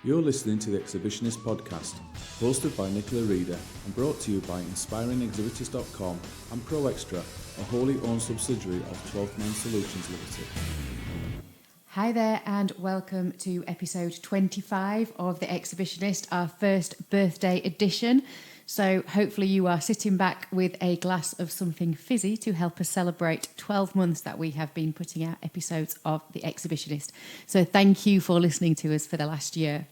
You're listening to the Exhibitionist podcast, hosted by Nicola Reader and brought to you by inspiringexhibitors.com and Pro Extra, a wholly owned subsidiary of 12th Man Solutions Limited. Hi there and welcome to episode 25 of The Exhibitionist, our first birthday edition. So hopefully you are sitting back with a glass of something fizzy to help us celebrate 12 months that we have been putting out episodes of The Exhibitionist. So thank you for listening to us for the last year.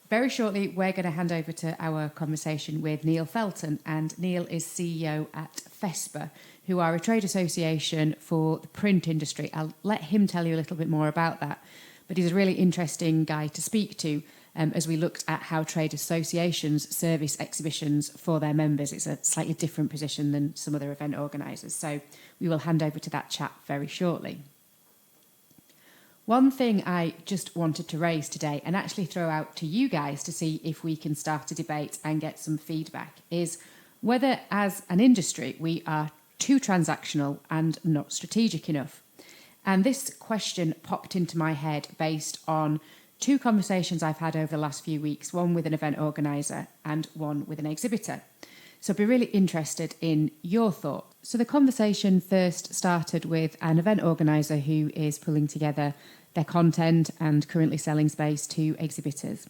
Very shortly, we're going to hand over to our conversation with Neil Felton, and Neil is CEO at FESPA, who are a trade association for the print industry. I'll let him tell you a little bit more about that, but he's a really interesting guy to speak to as we looked at how trade associations service exhibitions for their members. It's a slightly different position than some other event organisers, so we will hand over to that chat very shortly. One thing I just wanted to raise today and actually throw out to you guys to see if we can start a debate and get some feedback is whether as an industry we are too transactional and not strategic enough. And this question popped into my head based on two conversations I've had over the last few weeks, one with an event organiser and one with an exhibitor. So I'd be really interested in your thoughts. So the conversation first started with an event organiser who is pulling together their content and currently selling space to exhibitors.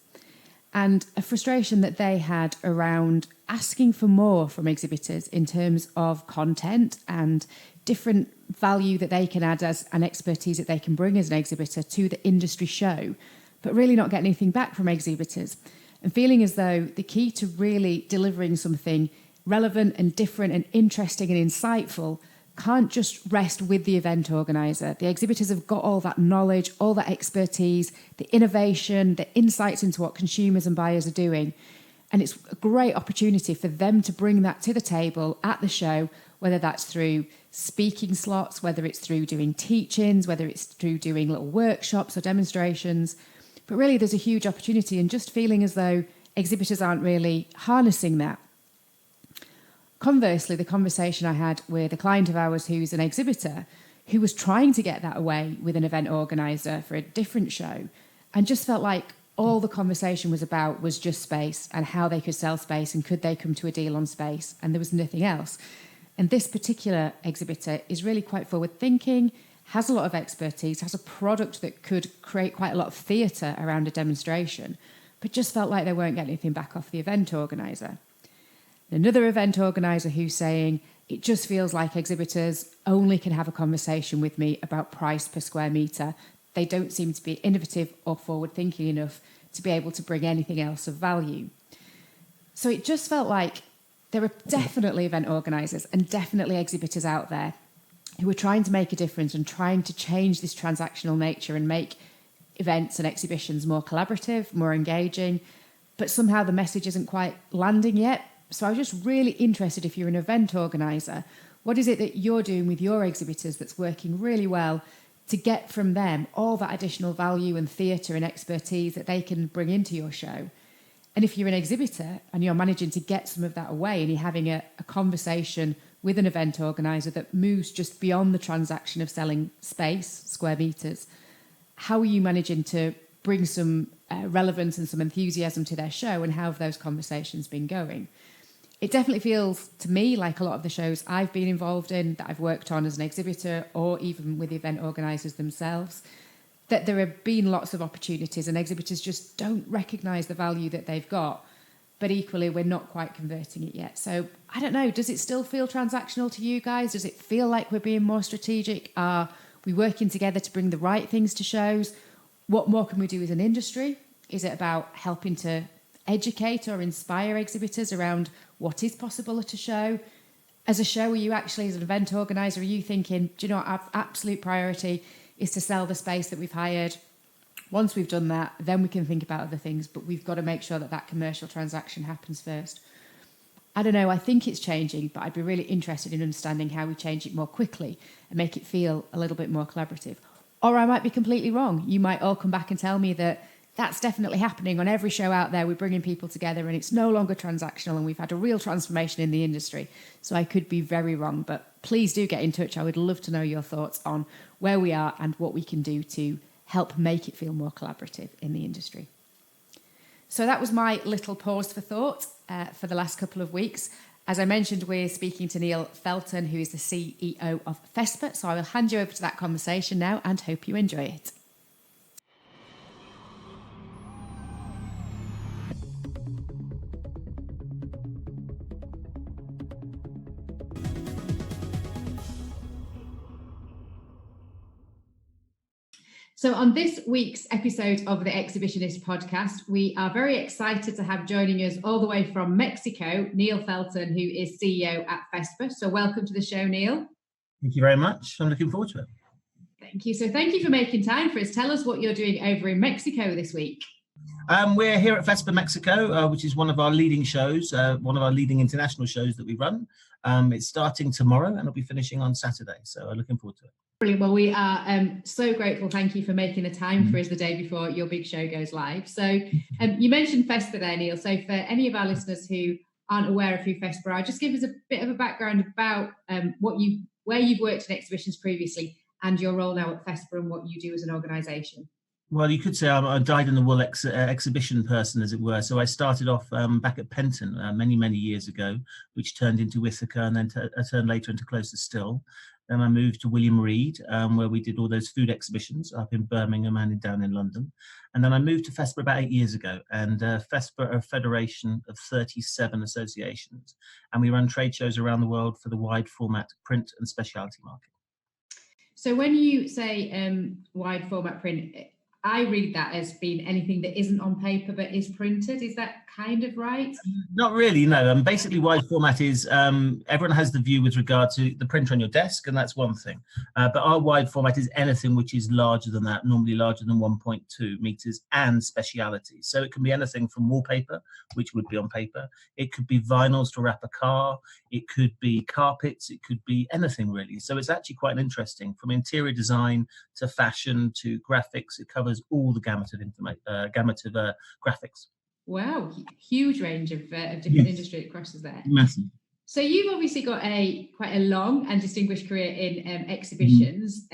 And a frustration that they had around asking for more from exhibitors in terms of content and different value that they can add as an expertise that they can bring as an exhibitor to the industry show, but really not getting anything back from exhibitors. And feeling as though the key to really delivering something relevant and different and interesting and insightful can't just rest with the event organiser. The exhibitors have got all that knowledge, all that expertise, the innovation, the insights into what consumers and buyers are doing. And it's a great opportunity for them to bring that to the table at the show, whether that's through speaking slots, whether it's through doing teach-ins, whether it's through doing little workshops or demonstrations. But really there's a huge opportunity, and just feeling as though exhibitors aren't really harnessing that. Conversely, the conversation I had with a client of ours who's an exhibitor who was trying to get that away with an event organiser for a different show, and just felt like all the conversation was about was just space and how they could sell space and could they come to a deal on space, and there was nothing else. And this particular exhibitor is really quite forward thinking, has a lot of expertise, has a product that could create quite a lot of theatre around a demonstration, but just felt like they weren't getting anything back off the event organiser. Another event organiser who's saying, it just feels like exhibitors only can have a conversation with me about price per square metre. They don't seem to be innovative or forward-thinking enough to be able to bring anything else of value. So it just felt like there are definitely event organisers and definitely exhibitors out there who are trying to make a difference and trying to change this transactional nature and make events and exhibitions more collaborative, more engaging, but somehow the message isn't quite landing yet. So I was just really interested, if you're an event organiser, what is it that you're doing with your exhibitors that's working really well to get from them all that additional value and theatre and expertise that they can bring into your show? And if you're an exhibitor and you're managing to get some of that away and you're having a conversation with an event organiser that moves just beyond the transaction of selling space, square metres, how are you managing to bring some relevance and some enthusiasm to their show, and how have those conversations been going? It definitely feels to me like a lot of the shows I've been involved in, that I've worked on as an exhibitor or even with the event organisers themselves, that there have been lots of opportunities and exhibitors just don't recognise the value that they've got, but equally we're not quite converting it yet. So I don't know, does it still feel transactional to you guys? Does it feel like we're being more strategic? Are we working together to bring the right things to shows? What more can we do as an industry? Is it about helping to educate or inspire exhibitors around what is possible at a show? As a show, are you actually, as an event organiser, are you thinking, do you know what, our absolute priority is to sell the space that we've hired? Once we've done that, then we can think about other things, but we've got to make sure that that commercial transaction happens first. I don't know, I think it's changing, but I'd be really interested in understanding how we change it more quickly and make it feel a little bit more collaborative. Or I might be completely wrong. You might all come back and tell me that that's definitely happening on every show out there. We're bringing people together and it's no longer transactional and we've had a real transformation in the industry. So I could be very wrong, but please do get in touch. I would love to know your thoughts on where we are and what we can do to help make it feel more collaborative in the industry. So that was my little pause for thought for the last couple of weeks. As I mentioned, we're speaking to Neil Felton, who is the CEO of FESPA. So I will hand you over to that conversation now and hope you enjoy it. So on this week's episode of the Exhibitionist podcast, we are very excited to have joining us all the way from Mexico, Neil Felton, who is CEO at FESPA. So welcome to the show, Neil. Thank you very much. I'm looking forward to it. Thank you. So thank you for making time for us. Tell us what you're doing over in Mexico this week. We're here at FESPA Mexico, which is one of our leading shows, one of our leading international shows that we run. It's starting tomorrow and it'll be finishing on Saturday. So I'm looking forward to it. Brilliant. Well, we are so grateful. Thank you for making the time for us the day before your big show goes live. So you mentioned FESPA there, Neil. So for any of our listeners who aren't aware of who FESPA are, just give us a bit of a background about where you've worked in exhibitions previously and your role now at FESPA and what you do as an organisation. Well, you could say I'm a dyed-in-the-wool exhibition person, as it were. So I started off back at Penton many years ago, which turned into Ithaca and then turned later into Closer Still. Then I moved to William Reed, where we did all those food exhibitions up in Birmingham and down in London. And then I moved to FESPA about 8 years ago. And FESPA are a federation of 37 associations. And we run trade shows around the world for the wide format print and specialty market. So when you say wide format print, I read that as being anything that isn't on paper but is printed. Is that kind of right? Not really, no. Basically, wide format is everyone has the view with regard to the printer on your desk, and that's one thing. But our wide format is anything which is larger than that, normally larger than 1.2 meters, and speciality. So it can be anything from wallpaper, which would be on paper. It could be vinyls to wrap a car. It could be carpets. It could be anything, really. So it's actually quite interesting, from interior design to fashion to graphics. It covers all the gamut of graphics. Wow, huge range of different industry it crosses there. Massive. So you've obviously got quite a long and distinguished career in exhibitions,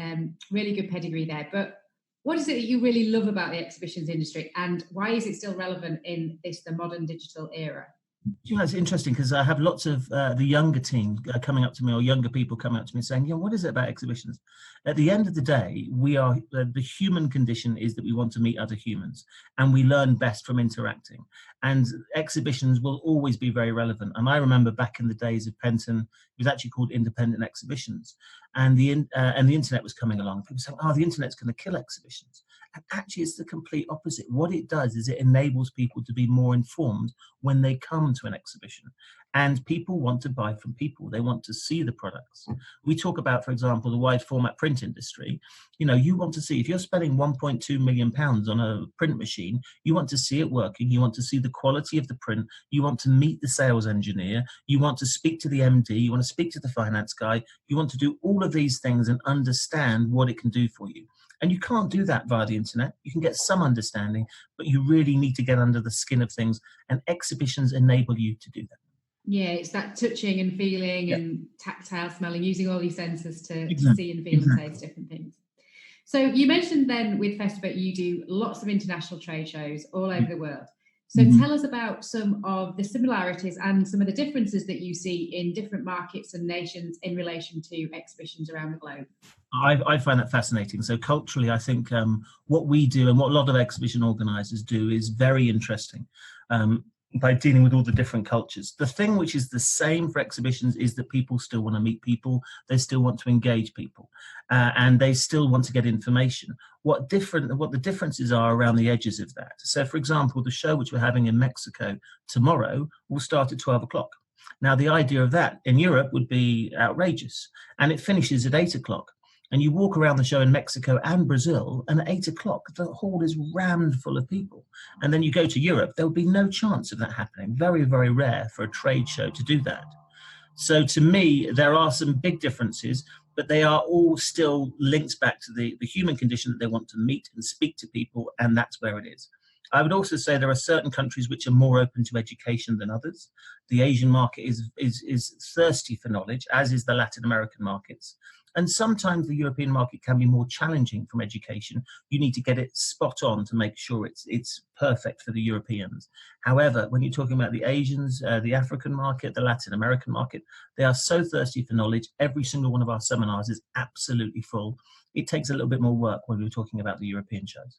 really good pedigree there. But what is it that you really love about the exhibitions industry, and why is it still relevant in the modern digital era? You know, it's interesting because I have lots of the younger team coming up to me, or younger people coming up to me saying, "Yeah, what is it about exhibitions?" At the end of the day, we are the human condition is that we want to meet other humans, and we learn best from interacting. And exhibitions will always be very relevant. And I remember back in the days of Penton, it was actually called Independent Exhibitions, and the internet was coming along. People saying, "Oh, the internet's going to kill exhibitions." And actually, it's the complete opposite. What it does is it enables people to be more informed when they come to an exhibition. And people want to buy from people. They want to see the products. We talk about, for example, the wide format print industry. You know, you want to see, if you're spending £1.2 million on a print machine, you want to see it working. You want to see the quality of the print. You want to meet the sales engineer. You want to speak to the MD. You want to speak to the finance guy. You want to do all of these things and understand what it can do for you. And you can't do that via the internet. You can get some understanding, but you really need to get under the skin of things, and exhibitions enable you to do that. Yeah, it's that touching and feeling and tactile smelling, using all these senses to see and feel and taste different things. So you mentioned then with FESPA, you do lots of international trade shows all over the world. So tell us about some of the similarities and some of the differences that you see in different markets and nations in relation to exhibitions around the globe. I find that fascinating. So culturally, I think what we do and what a lot of exhibition organisers do is very interesting. By dealing with all the different cultures. The thing which is the same for exhibitions is that people still want to meet people, they still want to engage people, and they still want to get information. What the differences are around the edges of that. So, for example, the show which we're having in Mexico tomorrow will start at 12 o'clock. Now, the idea of that in Europe would be outrageous, and it finishes at 8 o'clock. And you walk around the show in Mexico and Brazil, and at 8 o'clock, the hall is rammed full of people. And then you go to Europe, there would be no chance of that happening. Very, very rare for a trade show to do that. So to me, there are some big differences, but they are all still linked back to the human condition that they want to meet and speak to people, and that's where it is. I would also say there are certain countries which are more open to education than others. The Asian market is thirsty for knowledge, as is the Latin American markets. And sometimes the European market can be more challenging from education. You need to get it spot on to make sure it's perfect for the Europeans. However, when you're talking about the Asians, the African market, the Latin American market, they are so thirsty for knowledge. Every single one of our seminars is absolutely full. It takes a little bit more work when we're talking about the European shows.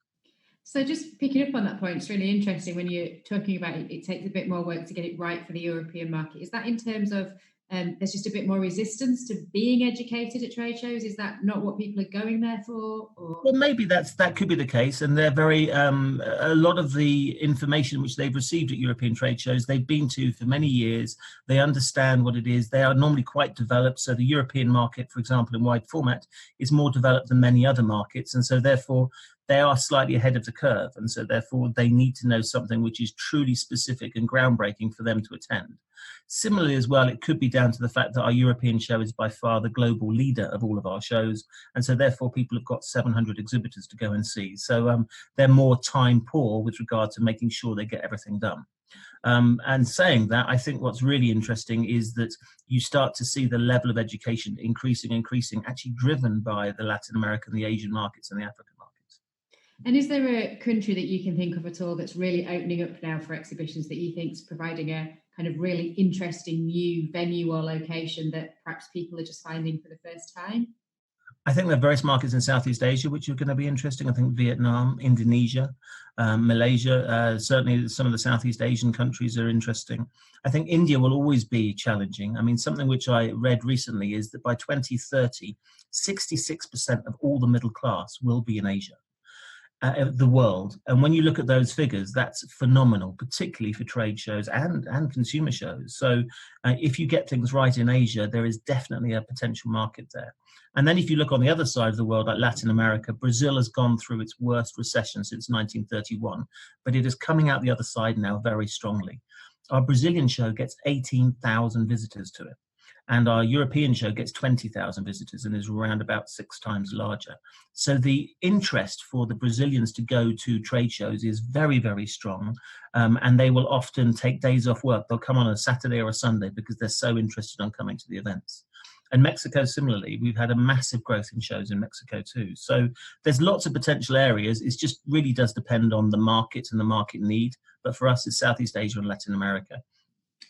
So just picking up on that point, it's really interesting when you're talking about it takes a bit more work to get it right for the European market. Is that in terms of there's just a bit more resistance to being educated at trade shows? Is that not what people are going there for? Or? Well, maybe that could be the case. And they're very, a lot of the information which they've received at European trade shows, they've been to for many years. They understand what it is. They are normally quite developed. So the European market, for example, in wide format is more developed than many other markets. And so therefore, they are slightly ahead of the curve. And so therefore, they need to know something which is truly specific and groundbreaking for them to attend. Similarly as well, it could be down to the fact that our European show is by far the global leader of all of our shows. And so therefore, people have got 700 exhibitors to go and see. So they're more time poor with regard to making sure they get everything done. And saying that, I think what's really interesting is that you start to see the level of education increasing, actually driven by the Latin American, the Asian markets and the African markets. And is there a country that you can think of at all that's really opening up now for exhibitions that you think is providing a kind of really interesting new venue or location that perhaps people are just finding for the first time? I think there are various markets in Southeast Asia which are going to be interesting. I think Vietnam, Indonesia, Malaysia, certainly some of the Southeast Asian countries are interesting. I think India will always be challenging. I mean, something which I read recently is that by 2030, 66% of all the middle class will be in Asia. The world. And when you look at those figures, that's phenomenal, particularly for trade shows and consumer shows. So if you get things right in Asia, there is definitely a potential market there. And then if you look on the other side of the world, like Latin America, Brazil has gone through its worst recession since 1931, but it is coming out the other side now very strongly. Our Brazilian show gets 18,000 visitors to it. And our European show gets 20,000 visitors and is around about 6 times larger. So the interest for the Brazilians to go to trade shows is very, very strong. And they will often take days off work. They'll come on a Saturday or a Sunday because they're so interested in coming to the events. And Mexico, similarly, we've had a massive growth in shows in Mexico too. So there's lots of potential areas. It just really does depend on the market and the market need. But for us, it's Southeast Asia and Latin America.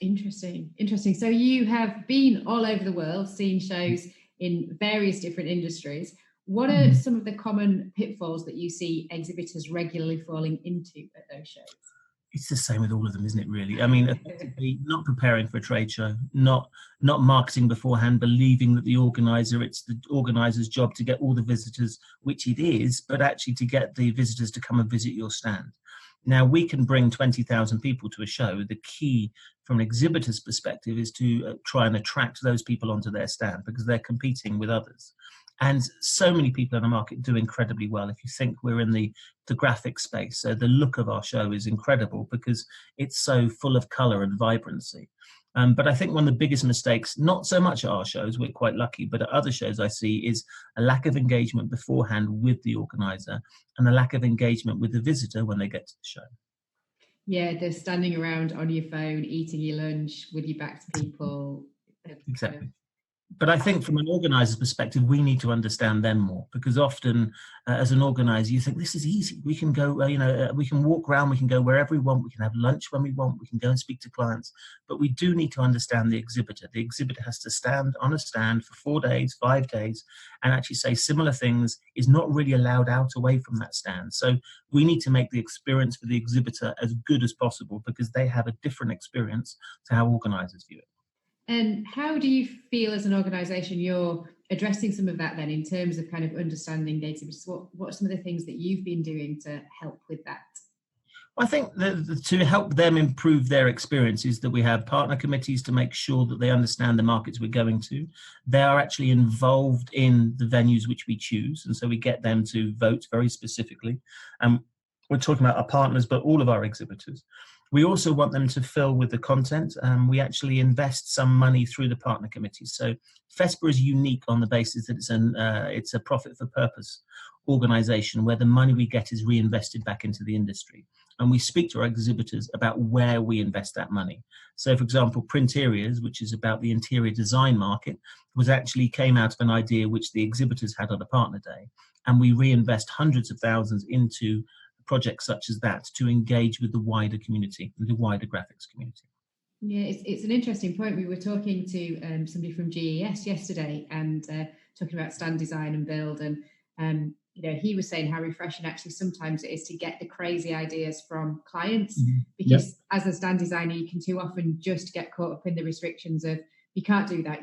Interesting. So you have been all over the world, seeing shows in various different industries. What are some of the common pitfalls that you see exhibitors regularly falling into at those shows? It's the same with all of them, isn't it, really? I mean, effectively, not preparing for a trade show, not marketing beforehand, believing that it's the organizer's job to get all the visitors, which it is, but actually to get the visitors to come and visit your stand. Now, we can bring 20,000 people to a show. The key from an exhibitor's perspective is to try and attract those people onto their stand because they're competing with others. And so many people in the market do incredibly well. If you think we're in the graphic space, so the look of our show is incredible because it's so full of color and vibrancy. But I think one of the biggest mistakes, not so much at our shows, we're quite lucky, but at other shows I see is a lack of engagement beforehand with the organizer and a lack of engagement with the visitor when they get to the show. Yeah, they're standing around on your phone, eating your lunch with your back to people. Exactly. But I think from an organizer's perspective, we need to understand them more because often as an organizer, you think this is easy. We can go, we can walk around, we can go wherever we want, we can have lunch when we want, we can go and speak to clients. But we do need to understand the exhibitor. The exhibitor has to stand on a stand for 4 days, 5 days, and actually say similar things, is not really allowed out away from that stand. So we need to make the experience for the exhibitor as good as possible because they have a different experience to how organizers view it. And how do you feel as an organisation you're addressing some of that then in terms of kind of understanding data? What are some of the things that you've been doing to help with that? I think to help them improve their experiences that we have partner committees to make sure that they understand the markets we're going to. They are actually involved in the venues which we choose. And so we get them to vote very specifically. We're talking about our partners, but all of our exhibitors. We also want them to fill with the content. We actually invest some money through the partner committees. So FESPA is unique on the basis that it's a profit for purpose organisation where the money we get is reinvested back into the industry. And we speak to our exhibitors about where we invest that money. So, for example, Printeriors, which is about the interior design market, came out of an idea which the exhibitors had on a partner day. And we reinvest hundreds of thousands into projects such as that to engage with the wider community, the wider graphics community. Yeah, it's an interesting point. We were talking to somebody from GES yesterday and talking about stand design and build, and he was saying how refreshing actually sometimes it is to get the crazy ideas from clients, because as a stand designer you can too often just get caught up in the restrictions of you can't do that,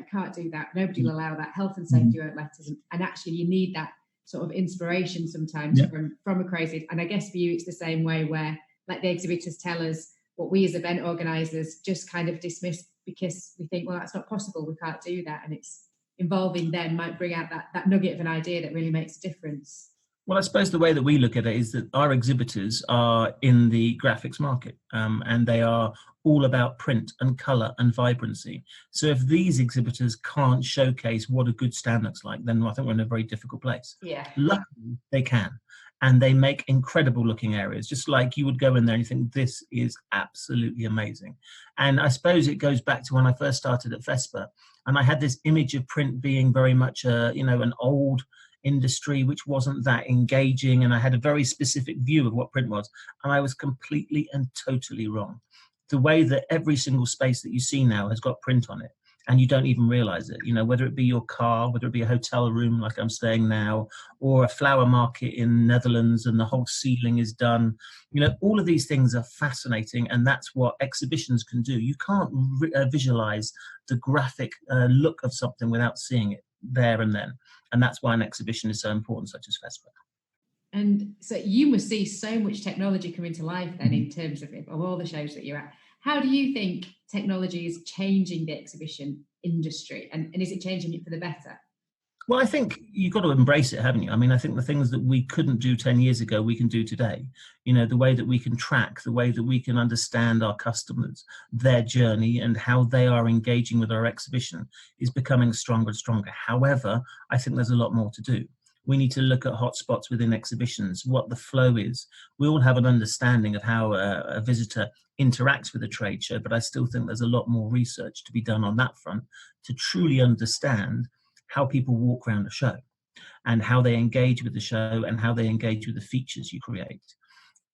nobody will allow that, health and safety won't let us, and actually you need that sort of inspiration sometimes from a crazy. And I guess for you it's the same way, where like the exhibitors tell us what we as event organisers just kind of dismiss because we think, well, that's not possible, we can't do that, and it's involving them might bring out that nugget of an idea that really makes a difference. Well, I suppose the way that we look at it is that our exhibitors are in the graphics market, and they are all about print and colour and vibrancy. So if these exhibitors can't showcase what a good stand looks like, then I think we're in a very difficult place. Yeah. Luckily, they can. And they make incredible looking areas, just like you would go in there and you think, this is absolutely amazing. And I suppose it goes back to when I first started at FESPA, and I had this image of print being very much an old industry which wasn't that engaging, and I had a very specific view of what print was, and I was completely and totally wrong. The way that every single space that you see now has got print on it, and you don't even realize it, whether it be your car, whether it be a hotel room like I'm staying now, or a flower market in Netherlands and the whole ceiling is done. All of these things are fascinating, and that's what exhibitions can do. You can't visualize the graphic look of something without seeing it there and then. And that's why an exhibition is so important, such as FESPA. And so you must see so much technology come into life then in terms of all the shows that you're at. How do you think technology is changing the exhibition industry, and is it changing it for the better? Well, I think you've got to embrace it, haven't you? I mean, I think the things that we couldn't do 10 years ago, we can do today. The way that we can track, the way that we can understand our customers, their journey, and how they are engaging with our exhibition is becoming stronger and stronger. However, I think there's a lot more to do. We need to look at hotspots within exhibitions, what the flow is. We all have an understanding of how a visitor interacts with a trade show, but I still think there's a lot more research to be done on that front to truly understand how people walk around a show and how they engage with the show and how they engage with the features you create.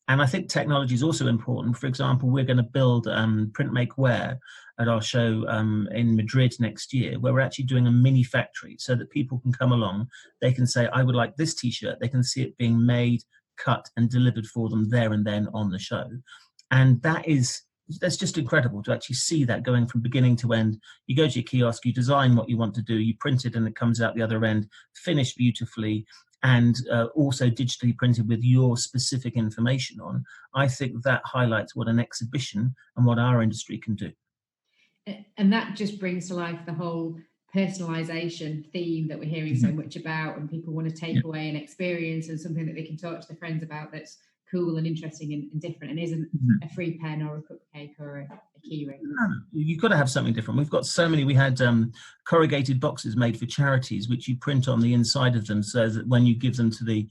And I think technology is also important. For example, we're going to build Print Make Wear at our show in Madrid next year, where we're actually doing a mini factory so that people can come along. They can say, I would like this T-shirt. They can see it being made, cut and delivered for them there and then on the show. And that's just incredible to actually see that going from beginning to end. You go to your kiosk, you design what you want to do, you print it, and it comes out the other end, finished beautifully, and also digitally printed with your specific information on. I think that highlights what an exhibition and what our industry can do. And that just brings to life the whole personalisation theme that we're hearing so much about, and people want to take away an experience and something that they can talk to their friends about that's cool and interesting and different, and isn't a free pen or a cupcake or a key ring. No, you've got to have something different. We've got so many. We had corrugated boxes made for charities, which you print on the inside of them, so that when you give them to the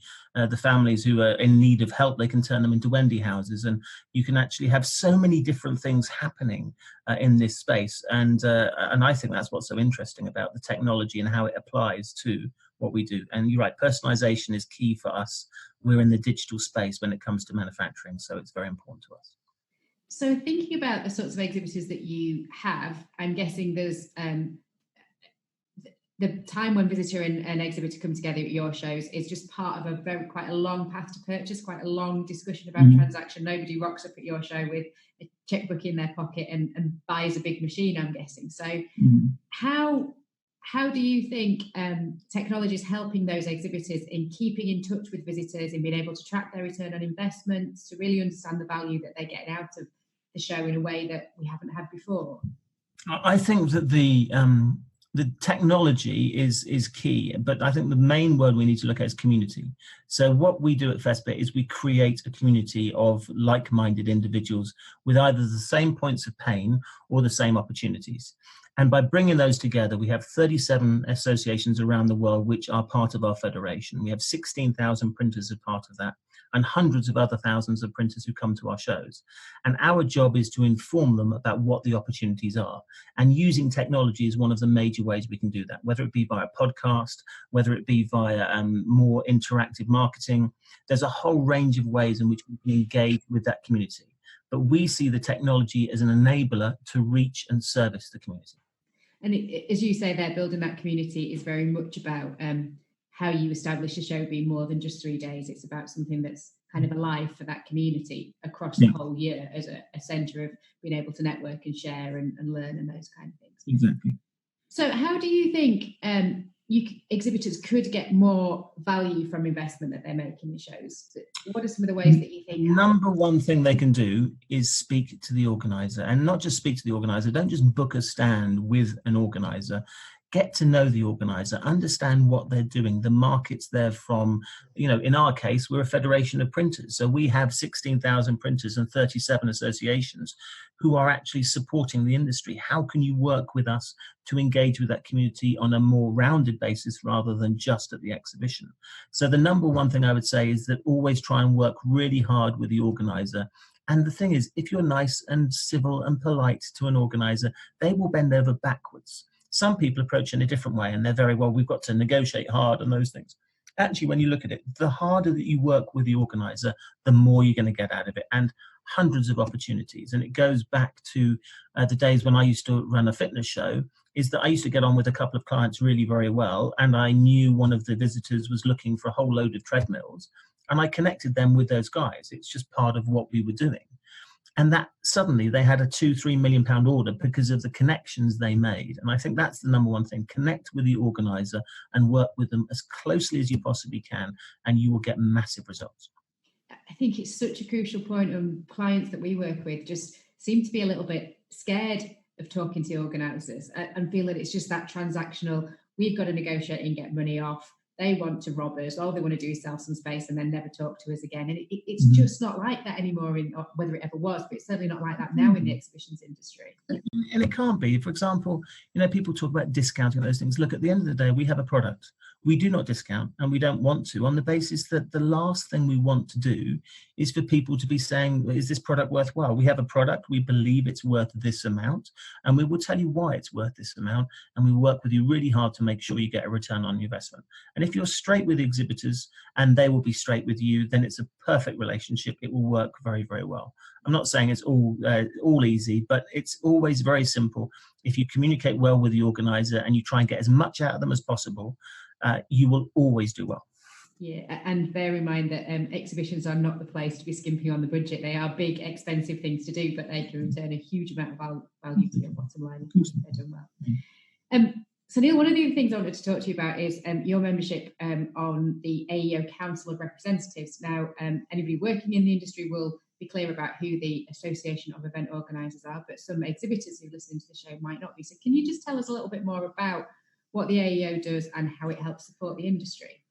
families who are in need of help, they can turn them into Wendy houses, and you can actually have so many different things happening in this space. And I think that's what's so interesting about the technology and how it applies to what we do. And you're right, personalization is key for us. We're in the digital space when it comes to manufacturing, so it's very important to us. So thinking about the sorts of exhibitors that you have, I'm guessing there's the time when visitor and exhibitor come together at your shows is just part of quite a long path to purchase, quite a long discussion about transaction. Nobody rocks up at your show with a checkbook in their pocket and buys a big machine, I'm guessing. So how do you think technology is helping those exhibitors in keeping in touch with visitors, in being able to track their return on investment, to really understand the value that they're getting out of the show in a way that we haven't had before? I think that the technology is key, but I think the main word we need to look at is community. So what we do at FESPA is we create a community of like-minded individuals with either the same points of pain or the same opportunities. And by bringing those together, we have 37 associations around the world which are part of our federation. We have 16,000 printers as part of that, and hundreds of other thousands of printers who come to our shows. And our job is to inform them about what the opportunities are. And using technology is one of the major ways we can do that, whether it be via podcast, whether it be via more interactive marketing. There's a whole range of ways in which we can engage with that community. But we see the technology as an enabler to reach and service the community. And as you say there, building that community is very much about how you establish a show being more than just 3 days. It's about something that's kind of alive for that community across the whole year as a centre of being able to network and share and learn and those kind of things. Exactly. So how do you think exhibitors could get more value from investment that they're making in shows? What are some of the ways that you think? Number one thing they can do is speak to the organizer, and not just speak to the organizer. Don't just book a stand with an organizer. Get to know the organizer, understand what they're doing, the markets they're from. You know, in our case, we're a federation of printers. So we have 16,000 printers and 37 associations who are actually supporting the industry. How can you work with us to engage with that community on a more rounded basis rather than just at the exhibition? So the number one thing I would say is that always try and work really hard with the organizer. And the thing is, if you're nice and civil and polite to an organizer, they will bend over backwards. Some people approach in a different way and they're very, well, we've got to negotiate hard and those things. Actually, when you look at it, the harder that you work with the organizer, the more you're going to get out of it, and hundreds of opportunities. And it goes back to the days when I used to run a fitness show, is that I used to get on with a couple of clients really very well. And I knew one of the visitors was looking for a whole load of treadmills, and I connected them with those guys. It's just part of what we were doing. And that suddenly they had a £2-3 million order because of the connections they made. And I think that's the number one thing. Connect with the organizer and work with them as closely as you possibly can, and you will get massive results. I think it's such a crucial point, and clients that we work with just seem to be a little bit scared of talking to organizers and feel that it's just that transactional, we've got to negotiate and get money off. They want to rob us. All they want to do is sell some space and then never talk to us again. And it's just not like that anymore, whether it ever was, but it's certainly not like that now in the exhibitions industry. And it can't be. For example, people talk about discounting and those things. Look, at the end of the day, we have a product. We do not discount, and we don't want to, on the basis that the last thing we want to do is for people to be saying, is this product worthwhile? We have a product, we believe it's worth this amount, and we will tell you why it's worth this amount, and we work with you really hard to make sure you get a return on your investment. And if you're straight with exhibitors and they will be straight with you, then it's a perfect relationship. It will work very, very well. I'm not saying it's all easy, but it's always very simple. If you communicate well with the organizer and you try and get as much out of them as possible, you will always do well. Yeah, and bear in mind that exhibitions are not the place to be skimping on the budget. They are big, expensive things to do, but they can return a huge amount of value to your bottom line if they're done well. So Neil, one of the other things I wanted to talk to you about is your membership on the AEO Council of Representatives. Now, anybody working in the industry will be clear about who the Association of Event Organisers are, but some exhibitors who listen to the show might not be. So can you just tell us a little bit more about what the AEO does and how it helps support the industry?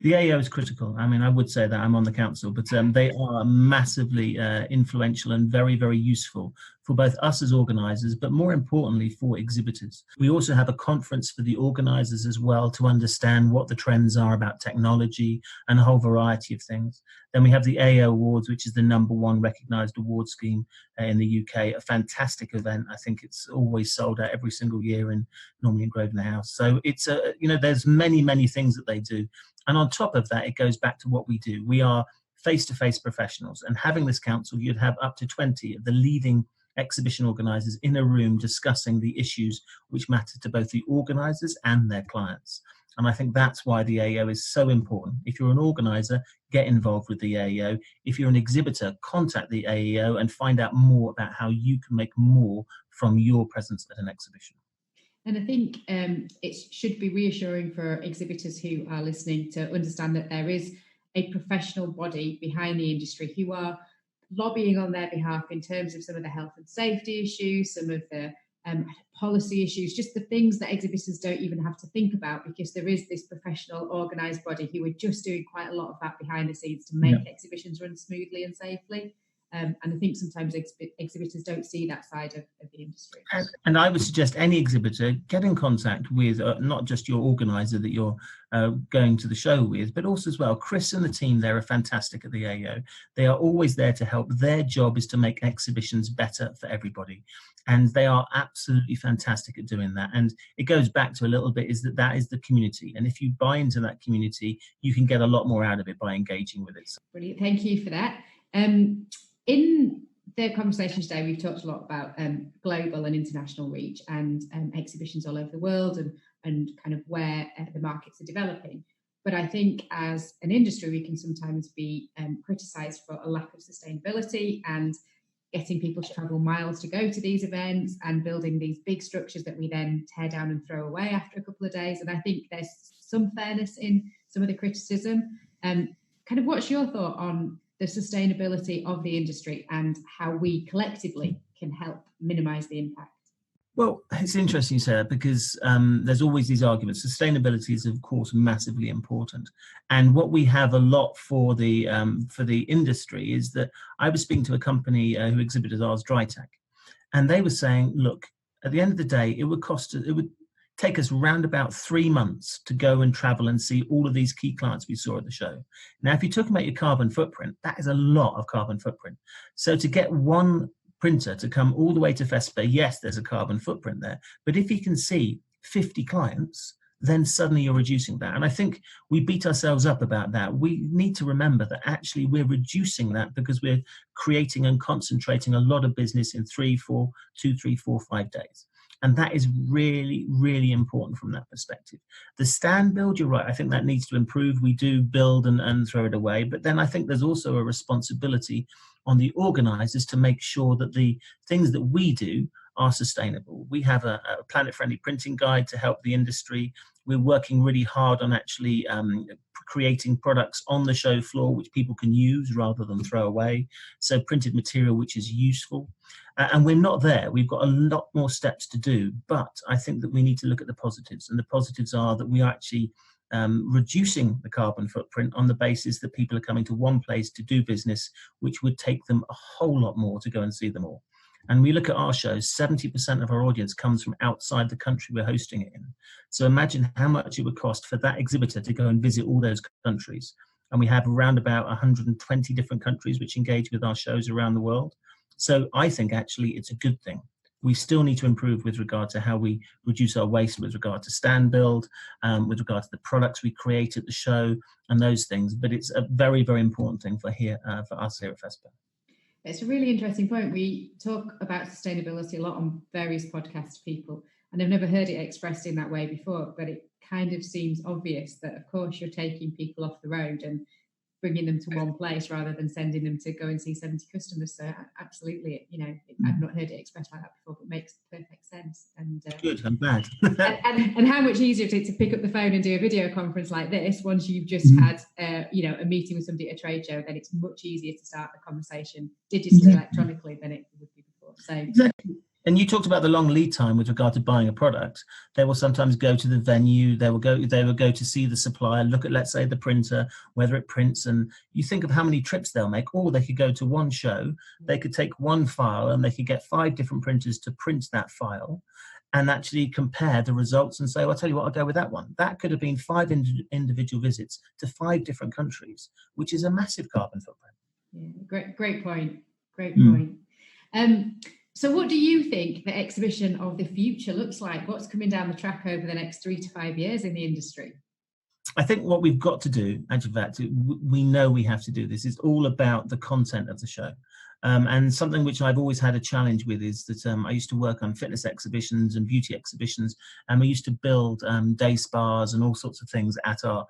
The AEO is critical. I mean, I would say that I'm on the council, but they are massively influential and very, very useful for both us as organisers, but more importantly for exhibitors. We also have a conference for the organisers as well to understand what the trends are about technology and a whole variety of things. Then we have the AEO Awards, which is the #1 recognised award scheme in the UK, a fantastic event. I think it's always sold out every single year, normally in Grosvenor House. So it's there's many, many things that they do. And on top of that, it goes back to what we do. We are face-to-face professionals, and having this council, you'd have up to 20 of the leading exhibition organisers in a room discussing the issues which matter to both the organisers and their clients. And I think that's why the AEO is so important. If you're an organiser, get involved with the AEO. If you're an exhibitor, contact the AEO and find out more about how you can make more from your presence at an exhibition. And I think it should be reassuring for exhibitors who are listening to understand that there is a professional body behind the industry who are lobbying on their behalf in terms of some of the health and safety issues, some of the policy issues, just the things that exhibitors don't even have to think about, because there is this professional organised body who are just doing quite a lot of that behind the scenes to make exhibitions run smoothly and safely. And I think sometimes exhibitors don't see that side of the industry. And I would suggest any exhibitor get in contact with not just your organizer that you're going to the show with, but also as well, Chris and the team there are fantastic at the AEO. They are always there to help. Their job is to make exhibitions better for everybody. And they are absolutely fantastic at doing that. And it goes back to a little bit is that is the community. And if you buy into that community, you can get a lot more out of it by engaging with it. Brilliant. Thank you for that. In the conversation today, we've talked a lot about global and international reach and exhibitions all over the world and kind of where the markets are developing. But I think as an industry, we can sometimes be criticised for a lack of sustainability and getting people to travel miles to go to these events and building these big structures that we then tear down and throw away after a couple of days. And I think there's some fairness in some of the criticism. Kind of what's your thought on the sustainability of the industry and how we collectively can help minimise the impact? Well, it's interesting you say that because there's always these arguments. Sustainability is, of course, massively important. And what we have a lot for the industry is that I was speaking to a company who exhibited ours, Drytech, and they were saying, look, at the end of the day, it would take us round about 3 months to go and travel and see all of these key clients we saw at the show. Now, if you talk about your carbon footprint, that is a lot of carbon footprint. So to get one printer to come all the way to FESPA, yes, there's a carbon footprint there. But if you can see 50 clients, then suddenly you're reducing that. And I think we beat ourselves up about that. We need to remember that actually we're reducing that because we're creating and concentrating a lot of business in 2, 3, 4, 5 days. And that is really, really important from that perspective. The stand build, you're right, I think that needs to improve. We do build and throw it away. But then I think there's also a responsibility on the organisers to make sure that the things that we do are sustainable. We have a planet-friendly printing guide to help the industry. We're working really hard on actually creating products on the show floor which people can use rather than throw away. So printed material which is useful. And we're not there. We've got a lot more steps to do. But I think that we need to look at the positives. And the positives are that we are actually reducing the carbon footprint on the basis that people are coming to one place to do business, which would take them a whole lot more to go and see them all. And we look at our shows, 70% of our audience comes from outside the country we're hosting it in. So imagine how much it would cost for that exhibitor to go and visit all those countries. And we have around about 120 different countries which engage with our shows around the world. So I think actually it's a good thing. We still need to improve with regard to how we reduce our waste with regard to stand build, with regard to the products we create at the show and those things. But it's a very, very important thing for us here at FESPA. It's a really interesting point. We talk about sustainability a lot on various podcast people, and I've never heard it expressed in that way before, but it kind of seems obvious that, of course, you're taking people off the road and bringing them to one place rather than sending them to go and see 70 customers. So absolutely, I've not heard it expressed like that before, but it makes perfect sense. And good, I'm glad. and how much easier it is to pick up the phone and do a video conference like this once you've just had a meeting with somebody at a trade show. Then it's much easier to start the conversation digitally, electronically than it would be before. So exactly. And you talked about the long lead time with regard to buying a product. They will sometimes go to the venue. They will go to see the supplier, look at, let's say, the printer, whether it prints. And you think of how many trips they'll make. Or they could go to one show. They could take one file and they could get 5 different printers to print that file and actually compare the results and say, well, I'll tell you what, I'll go with that one. That could have been 5 individual visits to 5 different countries, which is a massive carbon footprint. Yeah, great point. Great point. So what do you think the exhibition of the future looks like? What's coming down the track over the next 3 to 5 years in the industry? I think what we've got to do, and in fact, we know we have to do this, is all about the content of the show. And something which I've always had a challenge with is that I used to work on fitness exhibitions and beauty exhibitions, and we used to build day spas and all sorts of things at our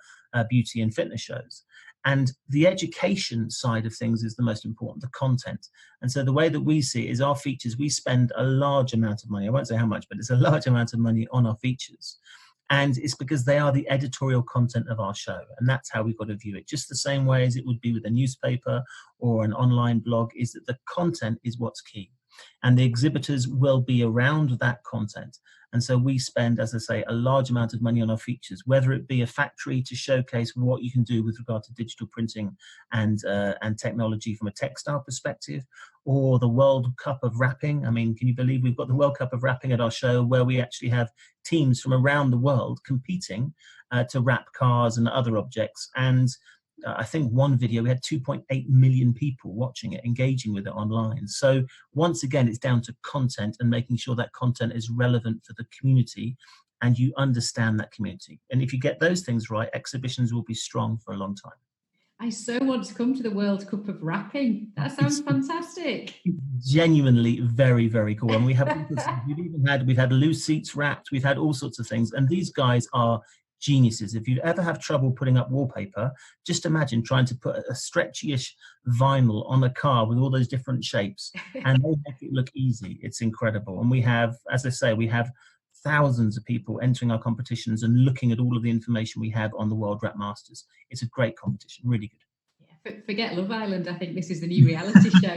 beauty and fitness shows. And the education side of things is the most important, the content. And so the way that we see it is our features, we spend a large amount of money. I won't say how much, but it's a large amount of money on our features. And it's because they are the editorial content of our show. And that's how we've got to view it. Just the same way as it would be with a newspaper or an online blog, is that the content is what's key. and the exhibitors will be around that content. And so we spend, as I say, a large amount of money on our features, whether it be a factory to showcase what you can do with regard to digital printing and technology from a textile perspective, or the World Cup of Wrapping. I mean, can you believe we've got the World Cup of Wrapping at our show, where we actually have teams from around the world competing to wrap cars and other objects. And I think one video, we had 2.8 million people watching it, engaging with it online. So once again, it's down to content and making sure that content is relevant for the community and you understand that community. And if you get those things right, exhibitions will be strong for a long time. I so want to come to the World Cup of Wrapping. That sounds fantastic. Genuinely very, very cool. And we have we've had loose seats wrapped, we've had all sorts of things. And these guys are geniuses. If you ever have trouble putting up wallpaper, just imagine trying to put a stretchy-ish vinyl on a car with all those different shapes, and they make it look easy. It's incredible. And we have, as I say, we have thousands of people entering our competitions and looking at all of the information we have on the World Wrap Masters. It's a great competition, really good. Forget Love Island. I think this is the new reality show.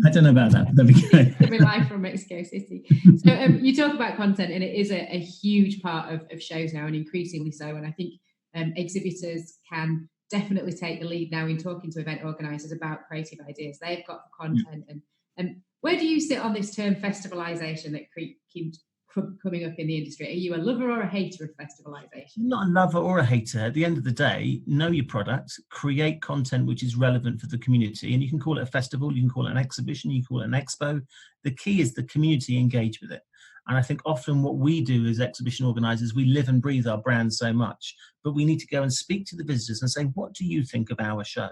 I don't know about that. That'd be good. We're live from Mexico City. So you talk about content, and it is a huge part of shows now, and increasingly so. And I think exhibitors can definitely take the lead now in talking to event organisers about creative ideas. They've got the content. And where do you sit on this term festivalisation that keeps coming up in the industry? Are you a lover or a hater of festivalisation? Not a lover or a hater. At the end of the day, know your product, create content which is relevant for the community. And you can call it a festival, you can call it an exhibition, you can call it an expo. The key is the community engage with it. And I think often what we do as exhibition organisers, we live and breathe our brand so much, but we need to go and speak to the visitors and say, what do you think of our show?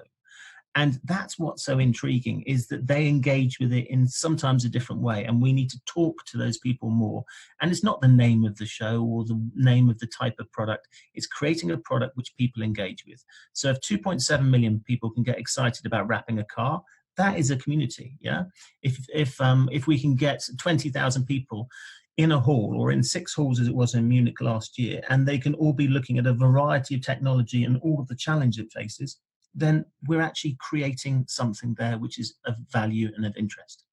And that's what's so intriguing, is that they engage with it in sometimes a different way. And we need to talk to those people more. And it's not the name of the show or the name of the type of product. It's creating a product which people engage with. So if 2.7 million people can get excited about wrapping a car, that is a community. Yeah. If we can get 20,000 people in a hall, or in 6 halls as it was in Munich last year, and they can all be looking at a variety of technology and all of the challenge it faces, then we're actually creating something there which is of value and of interest.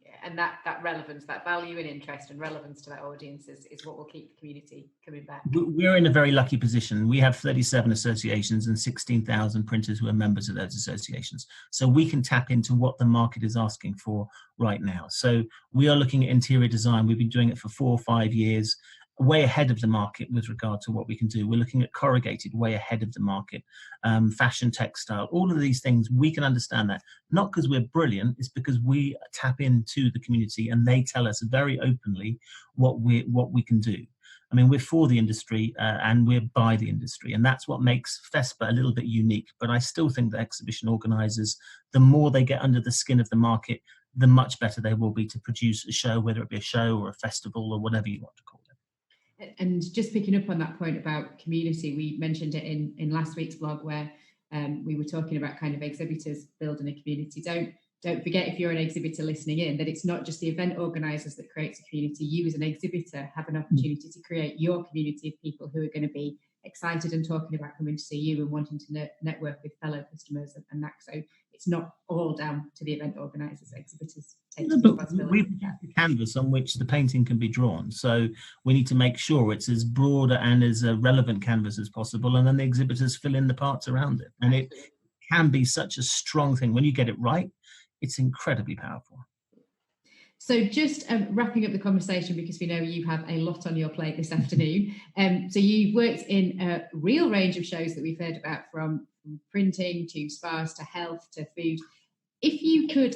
Yeah, and that relevance, that value and interest and relevance to that audience is what will keep the community coming back. We're in a very lucky position. We have 37 associations and 16,000 printers who are members of those associations. So we can tap into what the market is asking for right now. So we are looking at interior design. We've been doing it for 4 or 5 years, way ahead of the market with regard to what we can do. We're looking at corrugated, way ahead of the market, fashion, textile, all of these things. We can understand that, not because we're brilliant, it's because we tap into the community and they tell us very openly what we can do. I mean, we're for the industry and we're by the industry, and that's what makes FESPA a little bit unique. But I still think that exhibition organisers, the more they get under the skin of the market, the much better they will be to produce a show, whether it be a show or a festival or whatever you want to call it. And just picking up on that point about community, we mentioned it in last week's blog, where we were talking about kind of exhibitors building a community. Don't forget, if you're an exhibitor listening in, that it's not just the event organisers that creates a community. You as an exhibitor have an opportunity to create your community of people who are going to be excited and talking about coming to see you and wanting to network with fellow customers and that. So it's not all down to the event organisers. Exhibitors take responsibility. We've got the canvas on which the painting can be drawn. So we need to make sure it's as broad and as a relevant canvas as possible. And then the exhibitors fill in the parts around it. And it can be such a strong thing. When you get it right, it's incredibly powerful. So just wrapping up the conversation, because we know you have a lot on your plate this afternoon. So you've worked in a real range of shows that we've heard about, from printing to spas to health to food. If you could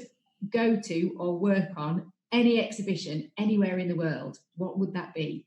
go to or work on any exhibition anywhere in the world, what would that be?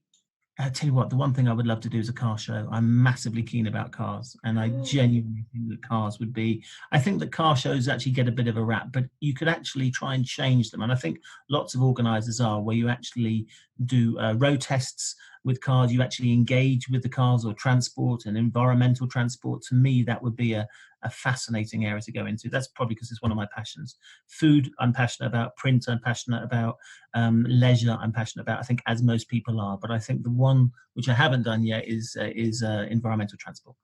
I tell you what, the one thing I would love to do is a car show. I'm massively keen about cars, and I genuinely think that cars would be, I think that car shows actually get a bit of a rap, but you could actually try and change them. And I think lots of organisers are, where you actually do road tests with cars, you actually engage with the cars, or transport and environmental transport. To me, that would be a fascinating area to go into. That's probably because it's one of my passions. Food, I'm passionate about. Print, I'm passionate about. Leisure, I'm passionate about, I think, as most people are. But I think the one which I haven't done yet is environmental transport.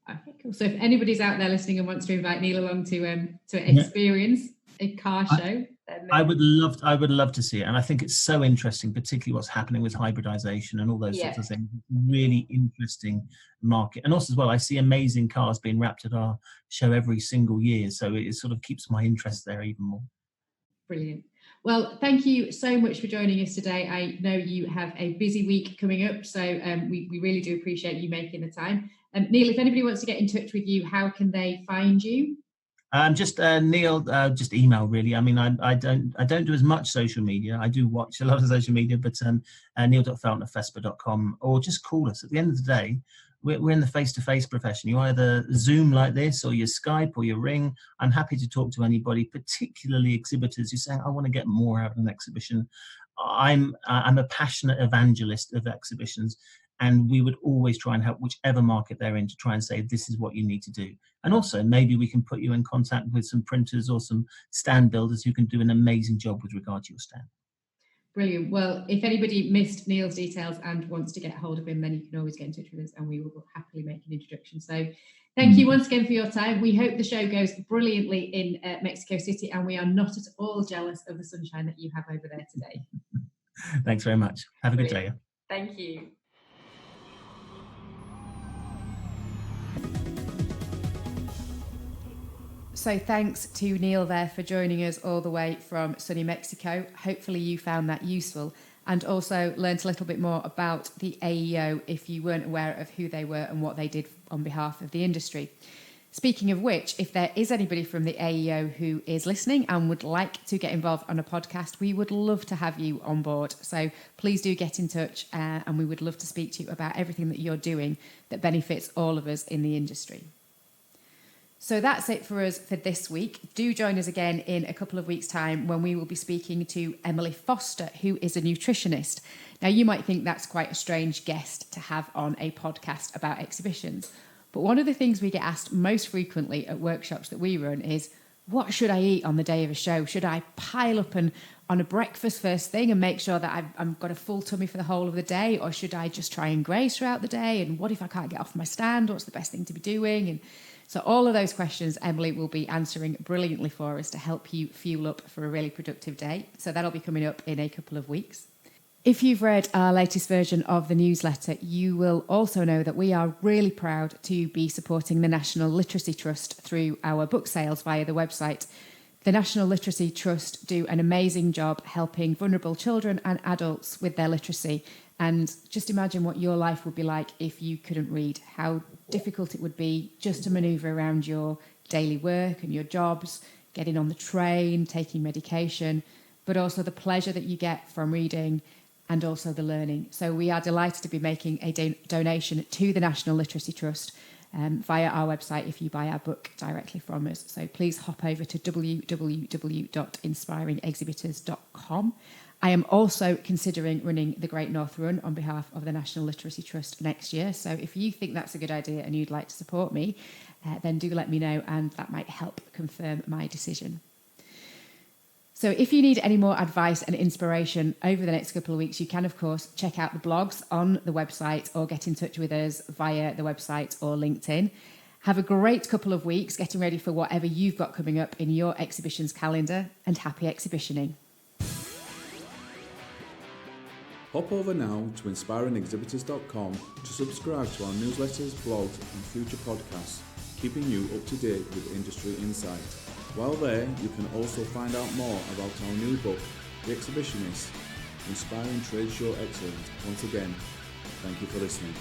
Okay, cool. So if anybody's out there listening and wants to invite Neil along to experience, a car show. I would love to see it, and I think it's so interesting, particularly what's happening with hybridization and all those sorts of things. Really interesting market, and also as well, I see amazing cars being wrapped at our show every single year, so it sort of keeps my interest there even more. Brilliant. Well, thank you so much for joining us today. I know you have a busy week coming up, so we really do appreciate you making the time. Neil, if anybody wants to get in touch with you, how can they find you? Just Neil, just email really. I mean, I don't do as much social media. I do watch a lot of social media, but Neil.Felton of FESPA.com, or just call us. At the end of the day, we're in the face-to-face profession. You either Zoom like this, or you Skype, or you Ring. I'm happy to talk to anybody, particularly exhibitors who say, I want to get more out of an exhibition. I'm a passionate evangelist of exhibitions, and we would always try and help whichever market they're in to try and say, this is what you need to do. And also, maybe we can put you in contact with some printers or some stand builders who can do an amazing job with regard to your stand. Brilliant. Well, if anybody missed Neil's details and wants to get hold of him, then you can always get in touch with us and we will happily make an introduction. So thank you once again for your time. We hope the show goes brilliantly in Mexico City, and we are not at all jealous of the sunshine that you have over there today. Thanks very much. Have a good day. Thank you. So thanks to Neil there for joining us all the way from sunny Mexico. Hopefully you found that useful and also learnt a little bit more about the AEO if you weren't aware of who they were and what they did on behalf of the industry. Speaking of which, if there is anybody from the AEO who is listening and would like to get involved on a podcast, we would love to have you on board. So please do get in touch and we would love to speak to you about everything that you're doing that benefits all of us in the industry. So that's it for us for this week. Do join us again in a couple of weeks' time when we will be speaking to Emily Foster, who is a nutritionist. Now, you might think that's quite a strange guest to have on a podcast about exhibitions. But one of the things we get asked most frequently at workshops that we run is, what should I eat on the day of a show? Should I pile up on a breakfast first thing and make sure that I've got a full tummy for the whole of the day? Or should I just try and graze throughout the day? And what if I can't get off my stand? What's the best thing to be doing? And so all of those questions Emily will be answering brilliantly for us to help you fuel up for a really productive day. So that'll be coming up in a couple of weeks. If you've read our latest version of the newsletter, you will also know that we are really proud to be supporting the National Literacy Trust through our book sales via the website. The National Literacy Trust do an amazing job helping vulnerable children and adults with their literacy. And just imagine what your life would be like if you couldn't read, how difficult it would be just to manoeuvre around your daily work and your jobs, getting on the train, taking medication, but also the pleasure that you get from reading and also the learning. So we are delighted to be making a donation to the National Literacy Trust via our website if you buy our book directly from us. So please hop over to www.inspiringexhibitors.com. I am also considering running the Great North Run on behalf of the National Literacy Trust next year. So if you think that's a good idea and you'd like to support me, then do let me know, and that might help confirm my decision. So if you need any more advice and inspiration over the next couple of weeks, you can, of course, check out the blogs on the website or get in touch with us via the website or LinkedIn. Have a great couple of weeks getting ready for whatever you've got coming up in your exhibitions calendar, and happy exhibitioning. Hop over now to inspiringexhibitors.com to subscribe to our newsletters, blogs and future podcasts, keeping you up to date with industry insight. While there, you can also find out more about our new book, The Exhibitionist, Inspiring Trade Show Excellence. Once again, thank you for listening.